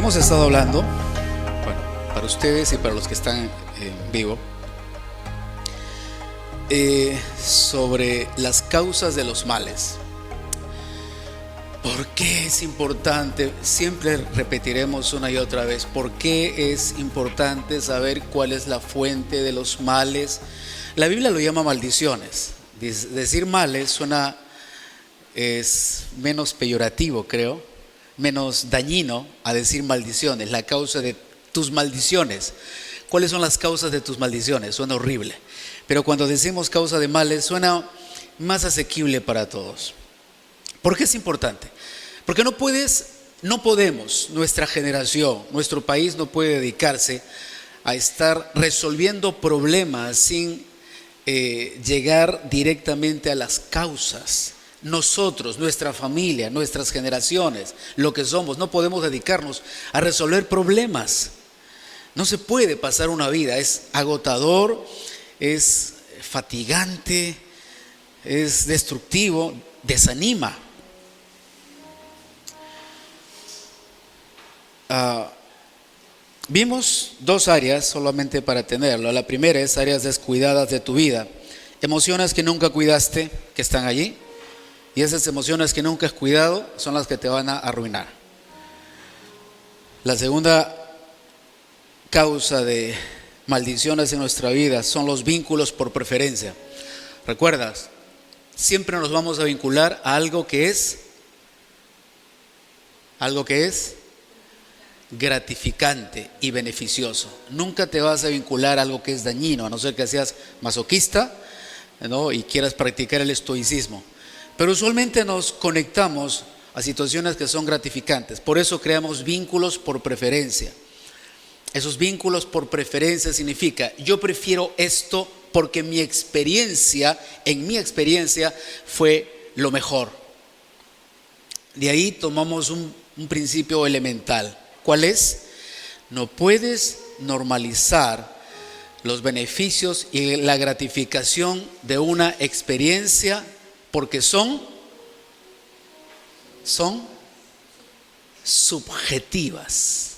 Hemos estado hablando, bueno, para ustedes y para los que están en vivo, sobre las causas de los males. ¿Por qué es importante? Siempre repetiremos una y otra vez, ¿por qué es importante saber cuál es la fuente de los males? La Biblia lo llama maldiciones. Decir males es menos peyorativo, creo, menos dañino a decir maldiciones, la causa de tus maldiciones. ¿Cuáles son las causas de tus maldiciones? Suena horrible, pero cuando decimos causa de males suena más asequible para todos. ¿Por qué es importante? Porque no podemos, nuestra generación, nuestro país no puede dedicarse a estar resolviendo problemas sin llegar directamente a las causas. Nosotros, nuestra familia, nuestras generaciones, lo que somos, no podemos dedicarnos a resolver problemas. No se puede pasar una vida, es agotador, es fatigante, es destructivo, desanima. Vimos dos áreas solamente para tenerlo. La primera es áreas descuidadas de tu vida, emociones que nunca cuidaste, que están allí. Y esas emociones que nunca has cuidado son las que te van a arruinar. La segunda causa de maldiciones en nuestra vida son los vínculos por preferencia. ¿Recuerdas? Siempre nos vamos a vincular a algo que es gratificante y beneficioso. Nunca te vas a vincular a algo que es dañino, a no ser que seas masoquista, ¿no? Y quieras practicar el estoicismo. Pero usualmente nos conectamos a situaciones que son gratificantes. Por eso creamos vínculos por preferencia. Esos vínculos por preferencia significa, yo prefiero esto porque en mi experiencia fue lo mejor. De ahí tomamos un principio elemental. ¿Cuál es? No puedes normalizar los beneficios y la gratificación de una experiencia porque son subjetivas.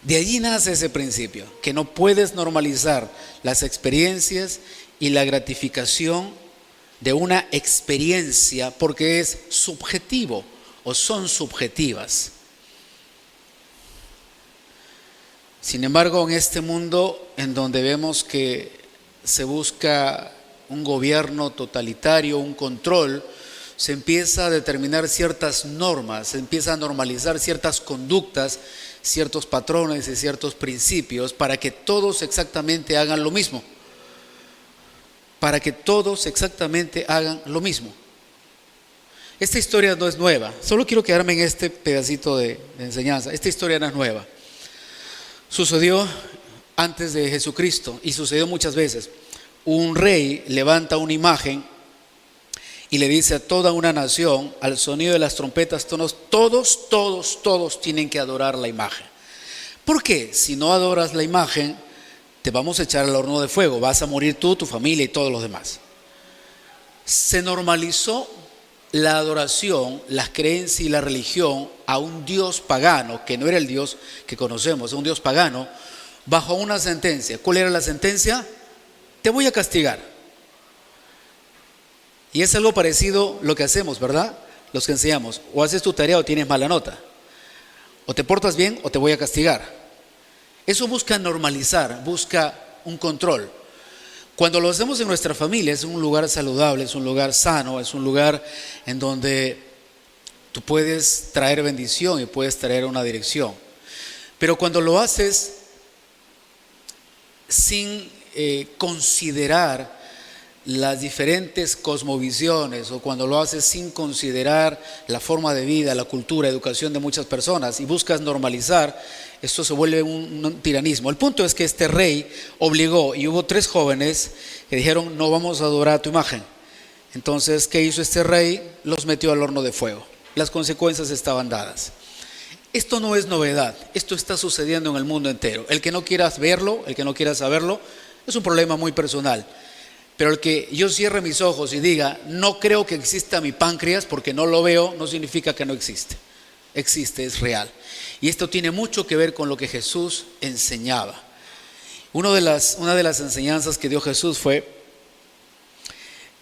De allí nace ese principio, que no puedes normalizar las experiencias y la gratificación de una experiencia porque es subjetivo o son subjetivas. Sin embargo, en este mundo en donde vemos que se busca un gobierno totalitario, un control, se empieza a determinar ciertas normas, se empieza a normalizar ciertas conductas, ciertos patrones y ciertos principios para que todos exactamente hagan lo mismo. Para que todos exactamente hagan lo mismo. Esta historia no es nueva, solo quiero quedarme en este pedacito de enseñanza. Esta historia no es nueva. Sucedió antes de Jesucristo y sucedió muchas veces. Un rey levanta una imagen y le dice a toda una nación, al sonido de las trompetas, todos tienen que adorar la imagen. ¿Por qué? Si no adoras la imagen, te vamos a echar al horno de fuego, vas a morir tú, tu familia y todos los demás. Se normalizó la adoración, las creencias y la religión a un Dios pagano, que no era el Dios que conocemos, un Dios pagano, bajo una sentencia. ¿Cuál era la sentencia? Te voy a castigar. Y es algo parecido lo que hacemos, ¿verdad? Los que enseñamos, o haces tu tarea o tienes mala nota, o te portas bien o te voy a castigar. Eso busca normalizar, busca un control. Cuando lo hacemos en nuestra familia es un lugar saludable, es un lugar sano, es un lugar en donde tú puedes traer bendición y puedes traer una dirección. Pero cuando lo haces sin considerar las diferentes cosmovisiones, o cuando lo haces sin considerar la forma de vida, la cultura, educación de muchas personas y buscas normalizar, esto se vuelve un tiranismo. El punto es que este rey obligó, y hubo 3 jóvenes que dijeron: no vamos a adorar tu imagen. Entonces, ¿qué hizo este rey? Los metió al horno de fuego. Las consecuencias estaban dadas. Esto no es novedad, esto está sucediendo en el mundo entero. El que no quieras verlo, el que no quiera saberlo, es un problema muy personal. Pero el que yo cierre mis ojos y diga: no creo que exista mi páncreas porque no lo veo, no significa que no existe. existe, es real. Y esto tiene mucho que ver con lo que Jesús enseñaba. Una de las enseñanzas que dio Jesús fue,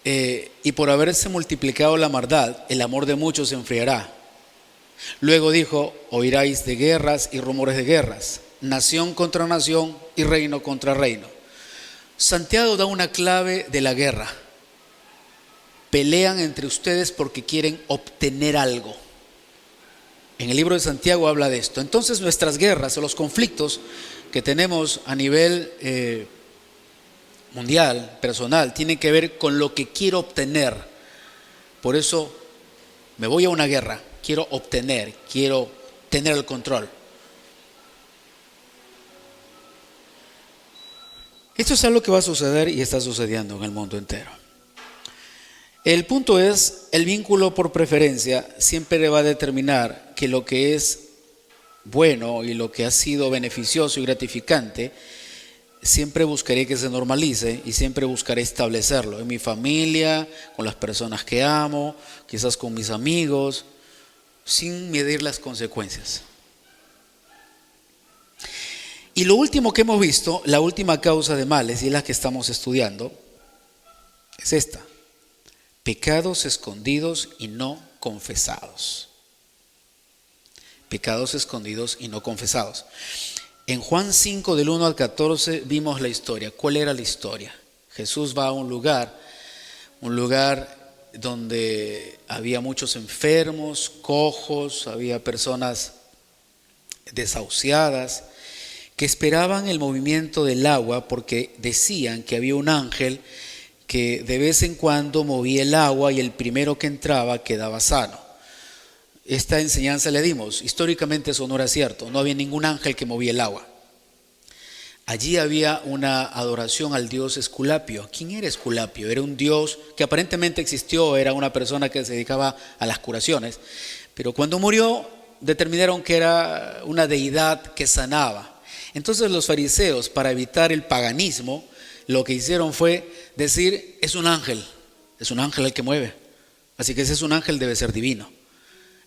y por haberse multiplicado la maldad, el amor de muchos se enfriará. Luego dijo, oiráis de guerras y rumores de guerras, nación contra nación y reino contra reino. Santiago da una clave de la guerra. Pelean entre ustedes porque quieren obtener algo. En el libro de Santiago habla de esto. Entonces nuestras guerras o los conflictos que tenemos a nivel mundial, personal, tienen que ver con lo que quiero obtener. Por eso me voy a una guerra, quiero obtener, quiero tener el control. Esto es algo que va a suceder y está sucediendo en el mundo entero. El punto es, el vínculo por preferencia siempre va a determinar que lo que es bueno y lo que ha sido beneficioso y gratificante, siempre buscaré que se normalice y siempre buscaré establecerlo en mi familia, con las personas que amo, quizás con mis amigos, sin medir las consecuencias. Y lo último que hemos visto, la última causa de males, y es la que estamos estudiando, es esta: pecados escondidos y no confesados. Pecados escondidos y no confesados. En Juan 5, del 1 al 14, vimos la historia. ¿Cuál era la historia? Jesús va a un lugar donde había muchos enfermos, cojos, había personas desahuciadas, que esperaban el movimiento del agua porque decían que había un ángel que de vez en cuando movía el agua y el primero que entraba quedaba sano. Esta enseñanza le dimos. Históricamente eso no era cierto, no había ningún ángel que movía el agua. Allí había una adoración al dios Esculapio. ¿Quién era Esculapio? Era un dios que aparentemente existió, era una persona que se dedicaba a las curaciones, pero cuando murió determinaron que era una deidad que sanaba. Entonces los fariseos, para evitar el paganismo, lo que hicieron fue decir, es un ángel el que mueve, así que ese es un ángel, debe ser divino.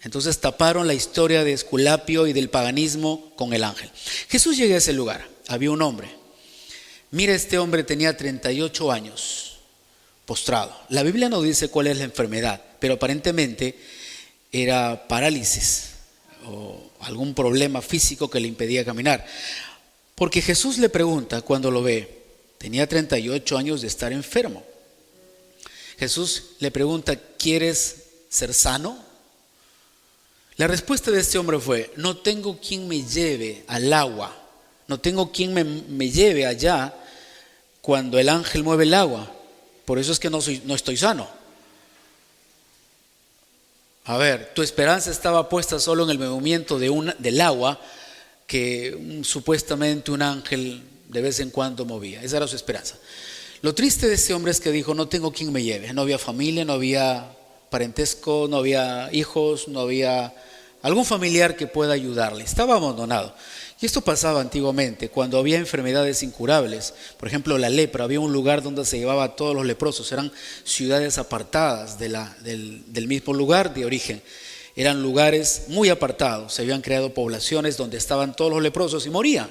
Entonces taparon la historia de Esculapio y del paganismo con el ángel. Jesús llega a ese lugar, había un hombre. Mira, este hombre tenía 38 años, postrado. La Biblia no dice cuál es la enfermedad, pero aparentemente era parálisis o algún problema físico que le impedía caminar. Porque Jesús le pregunta cuando lo ve, tenía 38 años de estar enfermo. Jesús le pregunta, ¿quieres ser sano? La respuesta de este hombre fue, no tengo quien me lleve al agua, no tengo quien me lleve allá cuando el ángel mueve el agua, por eso es que no estoy sano. A ver, tu esperanza estaba puesta solo en el movimiento del agua que supuestamente un ángel de vez en cuando movía, esa era su esperanza. Lo triste de este hombre es que dijo, no tengo quien me lleve, no había familia, no había parentesco, no había hijos, no había algún familiar que pueda ayudarle, estaba abandonado. Y esto pasaba antiguamente, cuando había enfermedades incurables, por ejemplo la lepra, había un lugar donde se llevaba a todos los leprosos, eran ciudades apartadas del mismo lugar de origen, eran lugares muy apartados, se habían creado poblaciones donde estaban todos los leprosos y morían.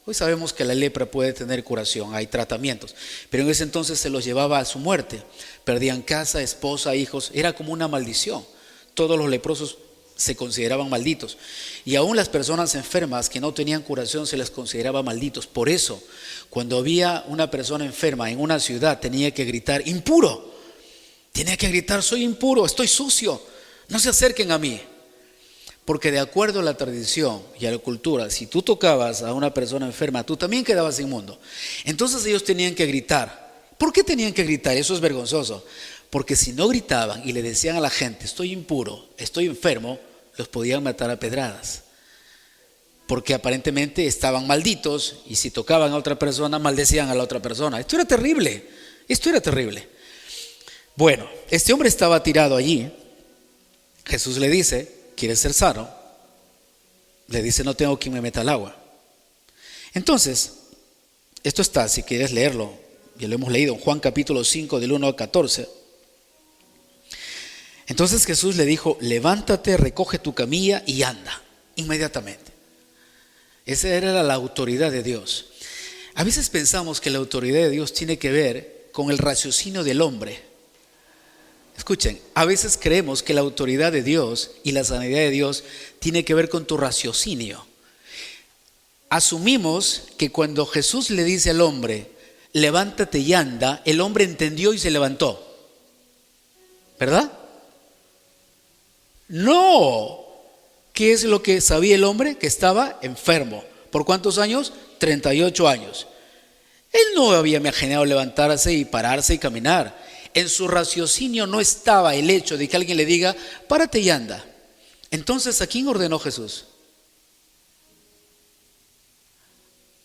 Hoy sabemos que la lepra puede tener curación, hay tratamientos, pero en ese entonces se los llevaba a su muerte, perdían casa, esposa, hijos, era como una maldición. Todos los leprosos se consideraban malditos y aún las personas enfermas que no tenían curación se les consideraba malditos. Por eso, cuando había una persona enferma en una ciudad, tenía que gritar, impuro, tenía que gritar, soy impuro, estoy sucio, no se acerquen a mí. Porque de acuerdo a la tradición y a la cultura, si tú tocabas a una persona enferma, tú también quedabas inmundo. Entonces ellos tenían que gritar. ¿Por qué tenían que gritar? Eso es vergonzoso. Porque si no gritaban y le decían a la gente, estoy impuro, estoy enfermo, los podían matar a pedradas. Porque aparentemente estaban malditos y si tocaban a otra persona, maldecían a la otra persona. Esto era terrible, Bueno, este hombre estaba tirado allí. Jesús le dice, ¿quieres ser sano? Le dice, no tengo quien me meta al agua. Entonces, esto está, si quieres leerlo, ya lo hemos leído en Juan capítulo 5 del 1 al 14. Entonces Jesús le dijo: levántate, recoge tu camilla y anda inmediatamente. Esa era la autoridad de Dios. A veces pensamos que la autoridad de Dios tiene que ver con el raciocinio del hombre. Escuchen, a veces creemos que la autoridad de Dios y la sanidad de Dios tiene que ver con tu raciocinio. Asumimos que cuando Jesús le dice al hombre: levántate y anda, el hombre entendió y se levantó. ¿Verdad? No. ¿Qué es lo que sabía el hombre? Que estaba enfermo. ¿Por cuántos años? 38 años. Él no había imaginado levantarse y pararse y caminar. En su raciocinio no estaba el hecho de que alguien le diga: párate y anda. Entonces, ¿a quién ordenó Jesús?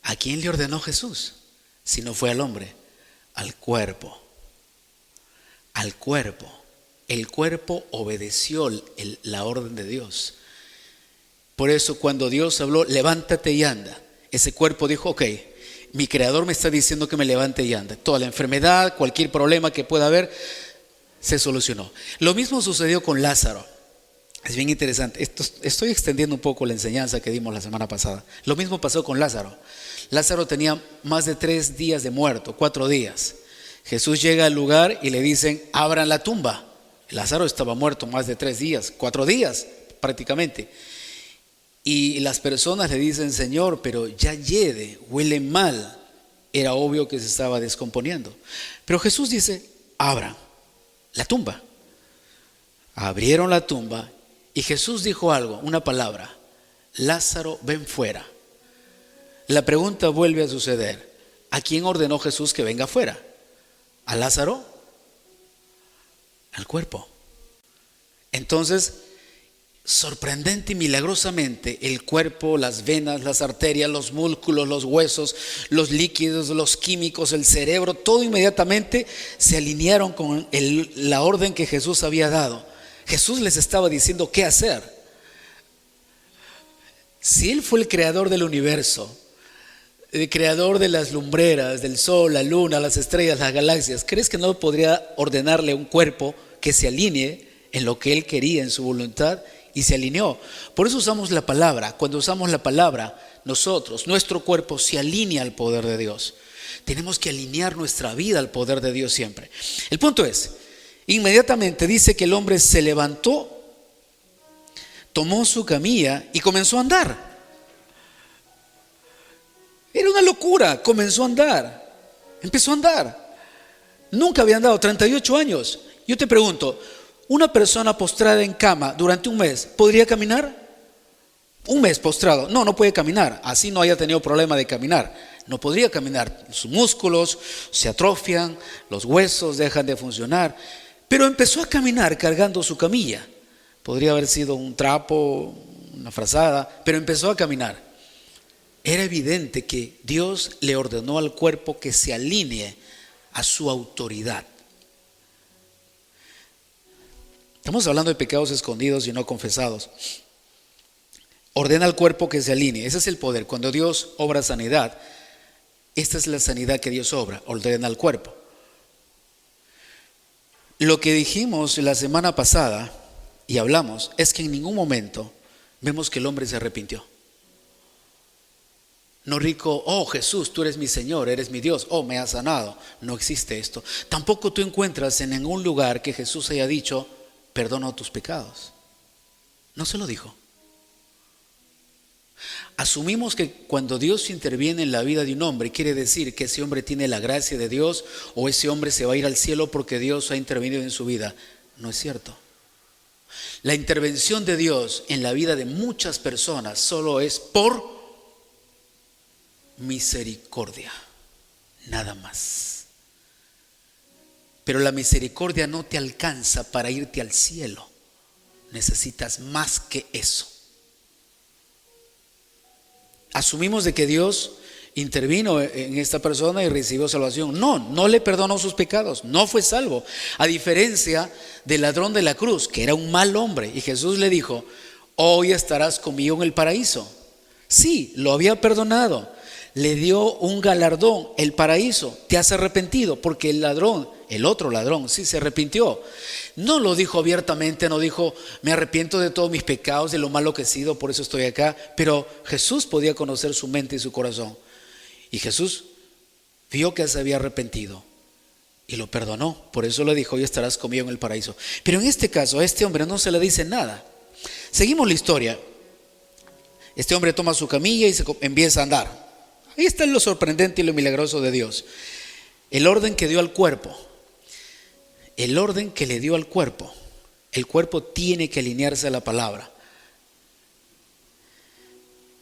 ¿A quién le ordenó Jesús? Si no fue al hombre, al cuerpo. Al cuerpo. El cuerpo obedeció la orden de Dios. Por eso cuando Dios habló: levántate y anda, ese cuerpo dijo: ok, mi creador me está diciendo que me levante y anda. Toda la enfermedad, cualquier problema que pueda haber, se solucionó. Lo mismo sucedió con Lázaro. Es bien interesante. Estoy extendiendo un poco la enseñanza que dimos la semana pasada. Lo mismo pasó con Lázaro. Lázaro tenía más de 3 días de muerto, 4 días. Jesús llega al lugar y le dicen: abran la tumba. Lázaro estaba muerto más de 3 días, 4 días prácticamente. Y las personas le dicen: Señor, pero ya hiede, huele mal. Era obvio que se estaba descomponiendo. Pero Jesús dice: abran la tumba. Abrieron la tumba y Jesús dijo algo, una palabra: Lázaro, ven fuera. La pregunta vuelve a suceder: ¿a quién ordenó Jesús que venga fuera? ¿A Lázaro? Al cuerpo. Entonces, sorprendente y milagrosamente, el cuerpo, las venas, las arterias, los músculos, los huesos, los líquidos, los químicos, el cerebro, todo inmediatamente se alinearon con la orden que Jesús había dado. Jesús les estaba diciendo qué hacer. Si Él fue el creador del universo, el creador de las lumbreras, del sol, la luna, las estrellas, las galaxias, ¿crees que no podría ordenarle a un cuerpo que se alinee en lo que Él quería, en su voluntad? Y se alineó. Por eso usamos la palabra. Cuando usamos la palabra, nuestro cuerpo se alinea al poder de Dios. Tenemos que alinear nuestra vida al poder de Dios siempre. El punto es, inmediatamente dice que el hombre se levantó, tomó su camilla y comenzó a andar. Era una locura, comenzó a andar. Empezó a andar. Nunca había andado, 38 años. Yo te pregunto, ¿una persona postrada en cama durante un mes podría caminar? Un mes postrado, no puede caminar. Así no haya tenido problema de caminar, no podría caminar. Sus músculos se atrofian, los huesos dejan de funcionar. Pero empezó a caminar cargando su camilla. Podría haber sido un trapo, una frazada, pero empezó a caminar. Era evidente que Dios le ordenó al cuerpo que se alinee a su autoridad. Estamos hablando de pecados escondidos y no confesados. Ordena al cuerpo que se alinee. Ese es el poder. Cuando Dios obra sanidad, esta es la sanidad que Dios obra. Ordena al cuerpo. Lo que dijimos la semana pasada y hablamos es que en ningún momento vemos que el hombre se arrepintió. No rico: oh Jesús, tú eres mi Señor, eres mi Dios, oh me has sanado. No existe esto. Tampoco tú encuentras en ningún lugar que Jesús haya dicho: perdono tus pecados. No se lo dijo. Asumimos que cuando Dios interviene en la vida de un hombre, quiere decir que ese hombre tiene la gracia de Dios o ese hombre se va a ir al cielo porque Dios ha intervenido en su vida. No es cierto. La intervención de Dios en la vida de muchas personas solo es por misericordia, nada más. Pero la misericordia no te alcanza para irte al cielo. Necesitas más que eso. Asumimos de que Dios intervino en esta persona y recibió salvación. No le perdonó sus pecados, no fue salvo. A diferencia del ladrón de la cruz, que era un mal hombre, y Jesús le dijo: hoy estarás conmigo en el paraíso. Sí, lo había perdonado. le dio un galardón, el paraíso. ¿Te has arrepentido? Porque el ladrón, el otro ladrón, sí se arrepintió. No lo dijo abiertamente, no dijo, me arrepiento de todos mis pecados, de lo malo que he sido, por eso estoy acá. Pero Jesús podía conocer su mente y su corazón. Y Jesús vio que se había arrepentido y lo perdonó. Por eso le dijo, hoy estarás conmigo en el paraíso. Pero en este caso, a este hombre no se le dice nada. Seguimos la historia. Este hombre toma su camilla y se empieza a andar. Ahí está lo sorprendente y lo milagroso de Dios. El orden que dio al cuerpo. El orden que le dio al cuerpo. El cuerpo tiene que alinearse a la palabra.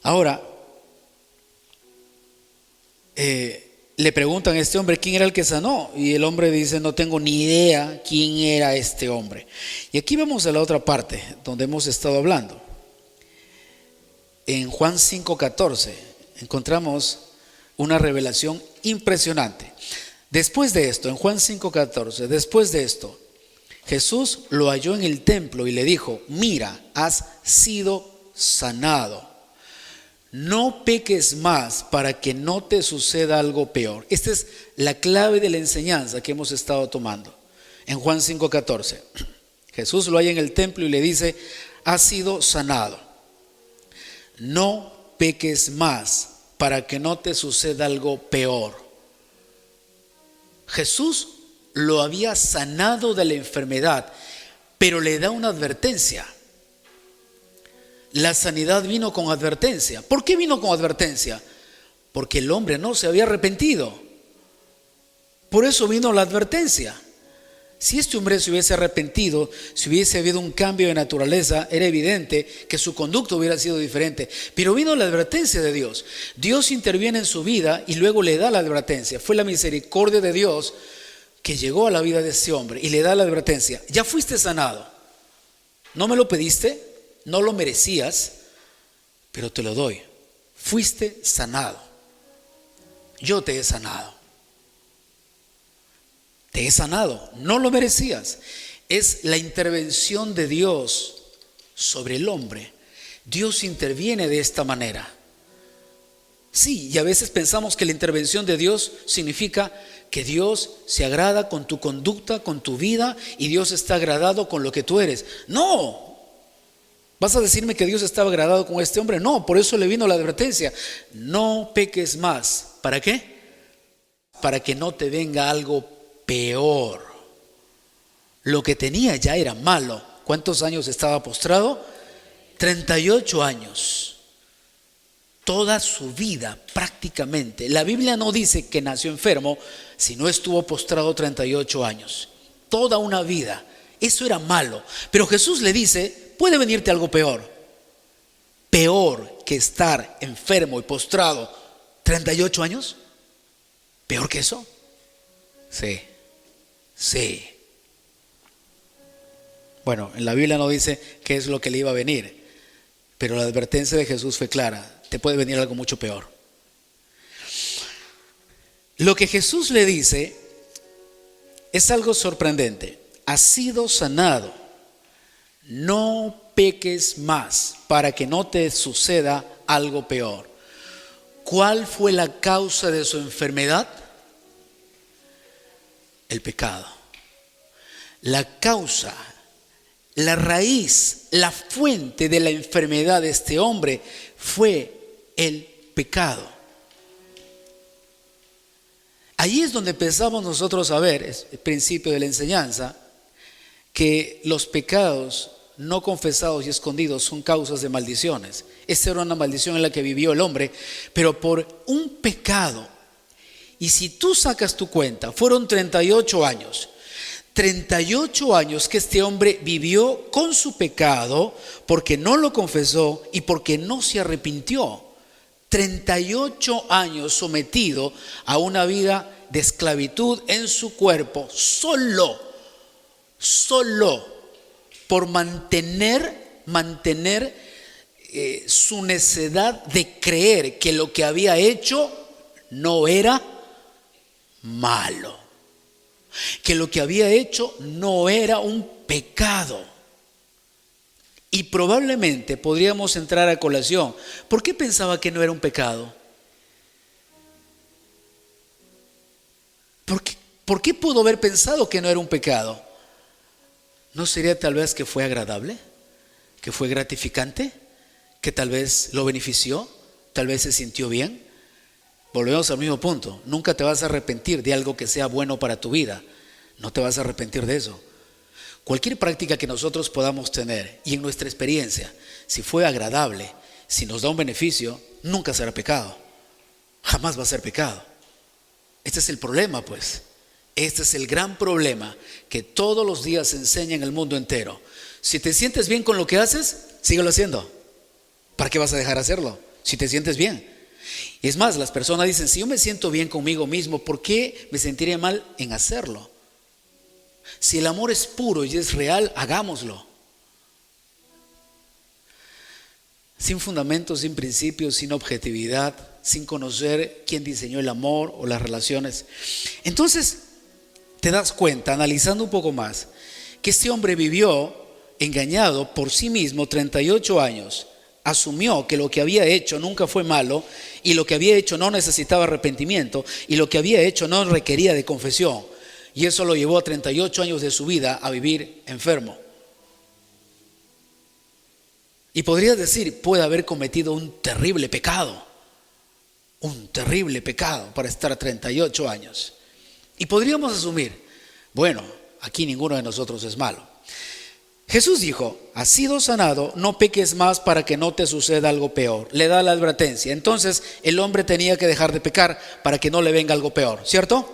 Ahora, le preguntan a este hombre quién era el que sanó. Y el hombre dice, no tengo ni idea quién era este hombre. Y aquí vamos a la otra parte donde hemos estado hablando. En Juan 5:14 encontramos una revelación impresionante. Después de esto, en Juan 5:14, después de esto, Jesús lo halló en el templo y le dijo, mira, has sido sanado. No peques más para que no te suceda algo peor. Esta es la clave de la enseñanza que hemos estado tomando. En Juan 5:14, Jesús lo halla en el templo y le dice, has sido sanado. No peques más para que no te suceda algo peor. Jesús lo había sanado de la enfermedad, pero le da una advertencia. La sanidad vino con advertencia. ¿Por qué vino con advertencia? Porque el hombre no se había arrepentido. Por eso vino la advertencia. Si este hombre se hubiese arrepentido, si hubiese habido un cambio de naturaleza, era evidente que su conducta hubiera sido diferente. Pero vino la advertencia de Dios. Dios interviene en su vida y luego le da la advertencia. Fue la misericordia de Dios que llegó a la vida de este hombre y le da la advertencia. Ya fuiste sanado. No me lo pediste, no lo merecías, pero te lo doy. Fuiste sanado. Yo te he sanado. Te he sanado, no lo merecías. Es la intervención de Dios sobre el hombre. Dios interviene de esta manera. Sí, y a veces pensamos que la intervención de Dios significa que Dios se agrada con tu conducta, con tu vida, y Dios está agradado con lo que tú eres. No. ¿Vas a decirme que Dios estaba agradado con este hombre? No, por eso le vino la advertencia. No peques más. ¿Para qué? Para que no te venga algo peor. Lo que tenía ya era malo. ¿Cuántos años estaba postrado? 38 años. Toda su vida prácticamente. La Biblia no dice que nació enfermo, sino estuvo postrado 38 años. Toda una vida. Eso era malo. Pero Jesús le dice, puede venirte algo peor. Peor que estar enfermo y postrado 38 años. ¿Peor que eso? Sí. Sí. Bueno, en la Biblia no dice qué es lo que le iba a venir, pero la advertencia de Jesús fue clara. Te puede venir algo mucho peor. Lo que Jesús le dice es algo sorprendente. Has sido sanado. No peques más para que no te suceda algo peor. ¿Cuál fue la causa de su enfermedad? El pecado. La causa, la raíz, la fuente de la enfermedad de este hombre fue el pecado. Ahí es donde empezamos nosotros a ver, es el principio de la enseñanza, que los pecados no confesados y escondidos son causas de maldiciones. Esta era una maldición en la que vivió el hombre, pero por un pecado. Y si tú sacas tu cuenta, fueron 38 años. 38 años que este hombre vivió con su pecado porque no lo confesó y porque no se arrepintió. 38 años sometido a una vida de esclavitud en su cuerpo, solo por mantener su necedad de creer que lo que había hecho no era malo, que lo que había hecho no era un pecado. Y probablemente podríamos entrar a colación. ¿Por qué pensaba que no era un pecado? ¿Por qué pudo haber pensado que no era un pecado? ¿No sería tal vez que fue agradable? ¿Que fue gratificante? ¿Que tal vez lo benefició? ¿Tal vez se sintió bien? Volvemos al mismo punto. Nunca te vas a arrepentir de algo que sea bueno para tu vida. No te vas a arrepentir de eso. Cualquier práctica que nosotros podamos tener y en nuestra experiencia, si fue agradable, si nos da un beneficio, nunca será pecado. Jamás va a ser pecado. Este es el problema, pues. Este es el gran problema que todos los días se enseña en el mundo entero. Si te sientes bien con lo que haces, síguelo haciendo. ¿Para qué vas a dejar de hacerlo? Si te sientes bien. Y es más, las personas dicen, si yo me siento bien conmigo mismo, ¿por qué me sentiría mal en hacerlo? Si el amor es puro y es real, hagámoslo. Sin fundamentos, sin principios, sin objetividad, sin conocer quién diseñó el amor o las relaciones. Entonces, te das cuenta, analizando un poco más, que este hombre vivió engañado por sí mismo 38 años. Asumió que lo que había hecho nunca fue malo y lo que había hecho no necesitaba arrepentimiento y lo que había hecho no requería de confesión. Y eso lo llevó a 38 años de su vida a vivir enfermo. Y podrías decir, puede haber cometido un terrible pecado para estar 38 años. Y podríamos asumir, bueno, aquí ninguno de nosotros es malo. Jesús dijo, has sido sanado, no peques más para que no te suceda algo peor. Le da la advertencia. Entonces el hombre tenía que dejar de pecar para que no le venga algo peor, ¿cierto?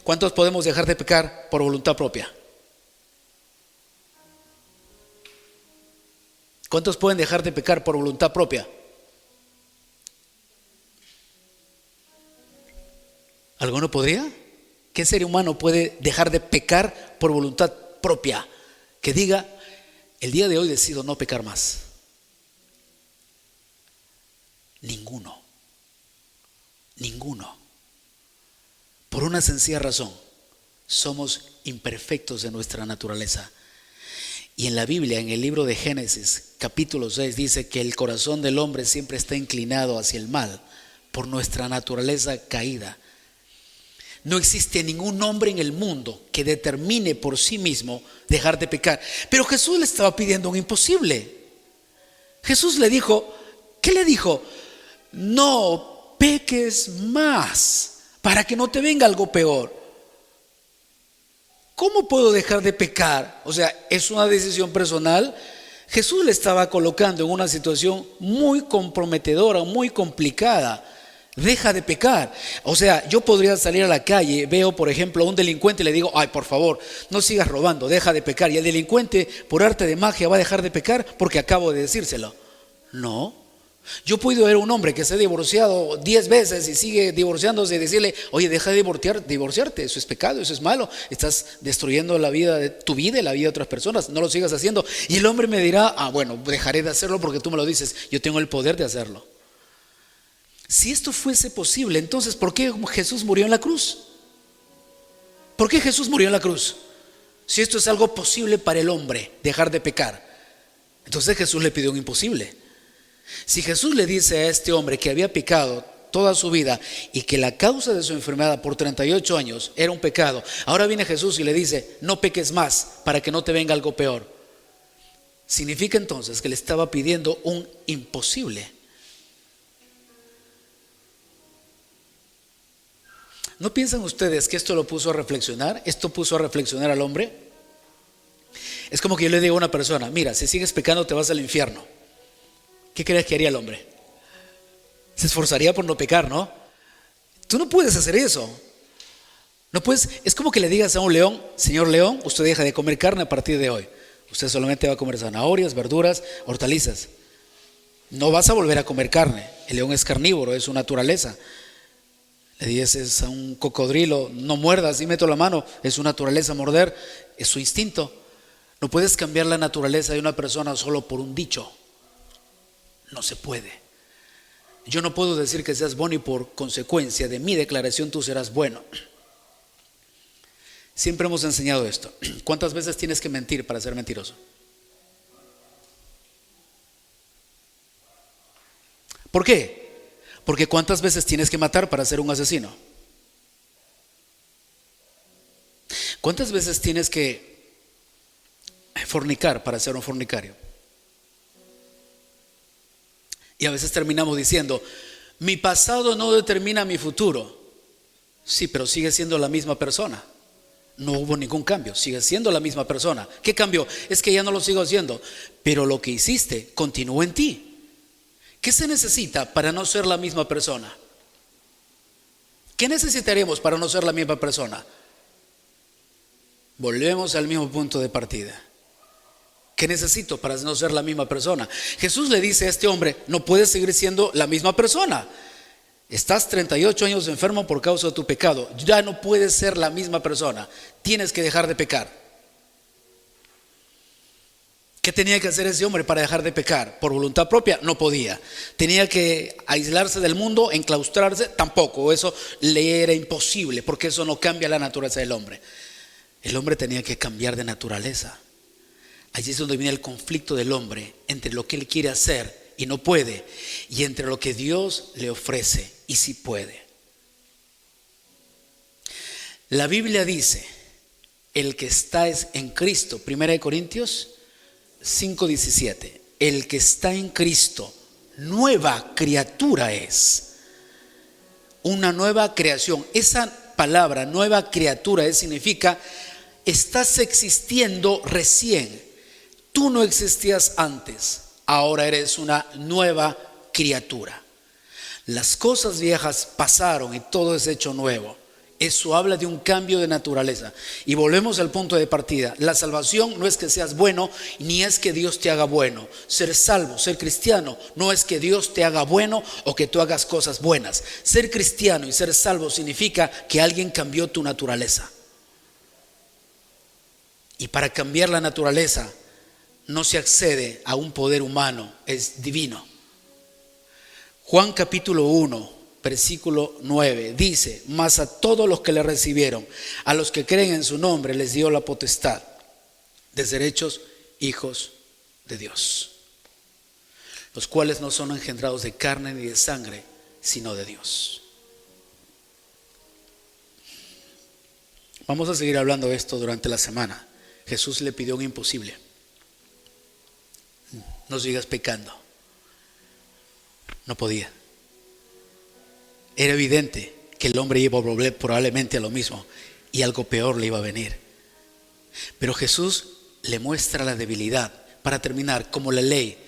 ¿Cuántos podemos dejar de pecar por voluntad propia? ¿Cuántos pueden dejar de pecar por voluntad propia? ¿Alguno podría? ¿Qué ser humano puede dejar de pecar por voluntad propia? Que diga, el día de hoy decido no pecar más. Ninguno. Por una sencilla razón, somos imperfectos de nuestra naturaleza. Y en la Biblia, en el libro de Génesis, capítulo 6, dice que el corazón del hombre siempre está inclinado hacia el mal por nuestra naturaleza caída. No existe ningún hombre en el mundo que determine por sí mismo dejar de pecar. Pero Jesús le estaba pidiendo un imposible. Jesús le dijo, ¿qué le dijo? No peques más para que no te venga algo peor. ¿Cómo puedo dejar de pecar? O sea, ¿es una decisión personal? Jesús le estaba colocando en una situación muy comprometedora, muy complicada. Deja de pecar. O sea, yo podría salir a la calle, veo por ejemplo a un delincuente y le digo, ay, por favor, no sigas robando, deja de pecar. Y el delincuente por arte de magia va a dejar de pecar porque acabo de decírselo. No. Yo puedo ver a un hombre que se ha divorciado 10 veces y sigue divorciándose y decirle, oye, deja de divorciarte, eso es pecado, eso es malo, estás destruyendo la vida de tu vida y la vida de otras personas, no lo sigas haciendo. Y el hombre me dirá, bueno, dejaré de hacerlo porque tú me lo dices, yo tengo el poder de hacerlo. Si esto fuese posible, entonces ¿por qué Jesús murió en la cruz? ¿Por qué Jesús murió en la cruz? Si esto es algo posible para el hombre, dejar de pecar, entonces Jesús le pidió un imposible. Si Jesús le dice a este hombre que había pecado toda su vida y que la causa de su enfermedad por 38 años era un pecado, ahora viene Jesús y le dice, no peques más para que no te venga algo peor. Significa entonces que le estaba pidiendo un imposible. ¿No piensan ustedes que esto lo puso a reflexionar? ¿Esto puso a reflexionar al hombre? Es como que yo le digo a una persona, mira, si sigues pecando te vas al infierno. ¿Qué crees que haría el hombre? Se esforzaría por no pecar, ¿no? Tú no puedes hacer eso. No puedes, es como que le digas a un león, señor león, usted deja de comer carne a partir de hoy. Usted solamente va a comer zanahorias, verduras, hortalizas. No vas a volver a comer carne. El león es carnívoro, es su naturaleza. Le dices a un cocodrilo, no muerdas, y meto la mano, es su naturaleza morder, es su instinto. No puedes cambiar la naturaleza de una persona solo por un dicho. No se puede. Yo no puedo decir que seas bueno y por consecuencia de mi declaración tú serás bueno. Siempre hemos enseñado esto. ¿Cuántas veces tienes que mentir para ser mentiroso? ¿Por qué? Porque ¿cuántas veces tienes que matar para ser un asesino? ¿Cuántas veces tienes que fornicar para ser un fornicario? Y a veces terminamos diciendo: mi pasado no determina mi futuro. Sí, pero sigue siendo la misma persona. No hubo ningún cambio, sigue siendo la misma persona. ¿Qué cambió? Es que ya no lo sigo haciendo, pero lo que hiciste continúa en ti. ¿Qué se necesita para no ser la misma persona? ¿Qué necesitaremos para no ser la misma persona? Volvemos al mismo punto de partida. ¿Qué necesito para no ser la misma persona? Jesús le dice a este hombre: no puedes seguir siendo la misma persona. Estás 38 años enfermo por causa de tu pecado. Ya no puedes ser la misma persona. Tienes que dejar de pecar. ¿Qué tenía que hacer ese hombre para dejar de pecar? ¿Por voluntad propia? No podía. ¿Tenía que aislarse del mundo, enclaustrarse? Tampoco. Eso le era imposible, porque eso no cambia la naturaleza del hombre. El hombre tenía que cambiar de naturaleza. Allí es donde viene el conflicto del hombre entre lo que él quiere hacer y no puede, y entre lo que Dios le ofrece y sí puede. La Biblia dice: el que está en Cristo, 1 Corintios 5:17, el que está en Cristo, nueva criatura es. Una nueva creación. Esa palabra, nueva criatura, significa: estás existiendo recién. Tú no existías antes. Ahora eres una nueva criatura. Las cosas viejas pasaron y todo es hecho nuevo. Eso habla de un cambio de naturaleza. Y volvemos al punto de partida. La salvación no es que seas bueno, ni es que Dios te haga bueno. Ser salvo, ser cristiano, no es que Dios te haga bueno o que tú hagas cosas buenas. Ser cristiano y ser salvo significa que alguien cambió tu naturaleza. Y para cambiar la naturaleza no se accede a un poder humano, es divino. Juan capítulo 1, versículo 9 dice: mas a todos los que le recibieron, a los que creen en su nombre, les dio la potestad de ser hechos hijos de Dios, los cuales no son engendrados de carne ni de sangre, sino de Dios. Vamos a seguir hablando de esto durante la semana. Jesús le pidió un imposible: no sigas pecando. No podía. Era evidente que el hombre iba a volver probablemente a lo mismo, y algo peor le iba a venir. Pero Jesús le muestra la debilidad. Para terminar, como la ley.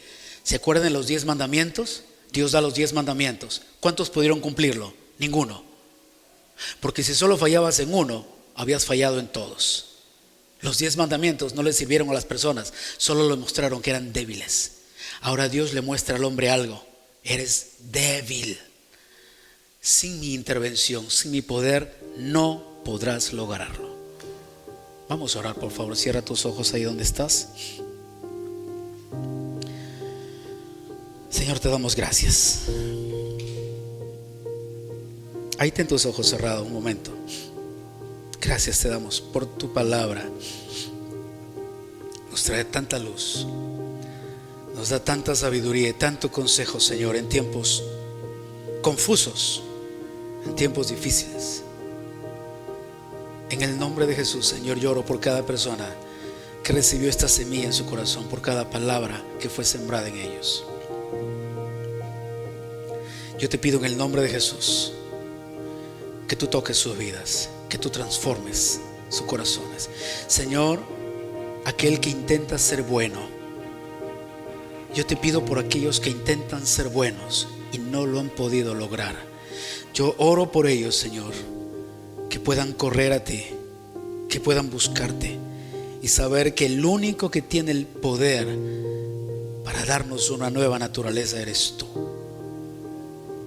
¿Se acuerdan de los 10 mandamientos? Dios da los 10 mandamientos. ¿Cuántos pudieron cumplirlo? Ninguno. Porque si solo fallabas en uno, habías fallado en todos. Los 10 mandamientos no le sirvieron a las personas, solo le mostraron que eran débiles. Ahora Dios le muestra al hombre algo: eres débil. Sin mi intervención, sin mi poder, no podrás lograrlo. Vamos a orar, por favor. Cierra tus ojos ahí donde estás. Señor, te damos gracias. Ahí ten tus ojos cerrados un momento. Gracias te damos por tu palabra. Nos trae tanta luz, nos da tanta sabiduría y tanto consejo, Señor, en tiempos confusos, en tiempos difíciles. En el nombre de Jesús, Señor, lloro por cada persona que recibió esta semilla en su corazón, por cada palabra que fue sembrada en ellos. Yo te pido en el nombre de Jesús que tú toques sus vidas, que tú transformes sus corazones. Señor, aquel que intenta ser bueno, yo te pido por aquellos que intentan ser buenos y no lo han podido lograr. Yo oro por ellos, Señor, que puedan correr a ti, que puedan buscarte y saber que el único que tiene el poder para darnos una nueva naturaleza eres tú.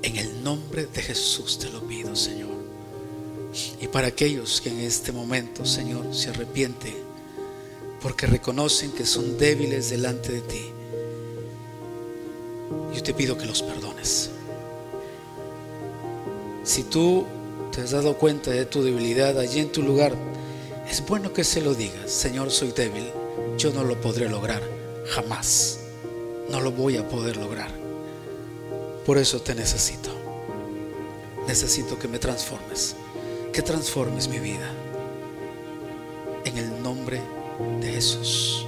En el nombre de Jesús te lo pido, Señor. Y para aquellos que en este momento, Señor, se arrepienten porque reconocen que son débiles delante de ti, yo te pido que los perdones. Si tú te has dado cuenta de tu debilidad allí en tu lugar, es bueno que se lo digas: Señor, soy débil, yo no lo podré lograr jamás, no lo voy a poder lograr. Por eso te necesito. Necesito que me transformes, que transformes mi vida. en el nombre de Jesús.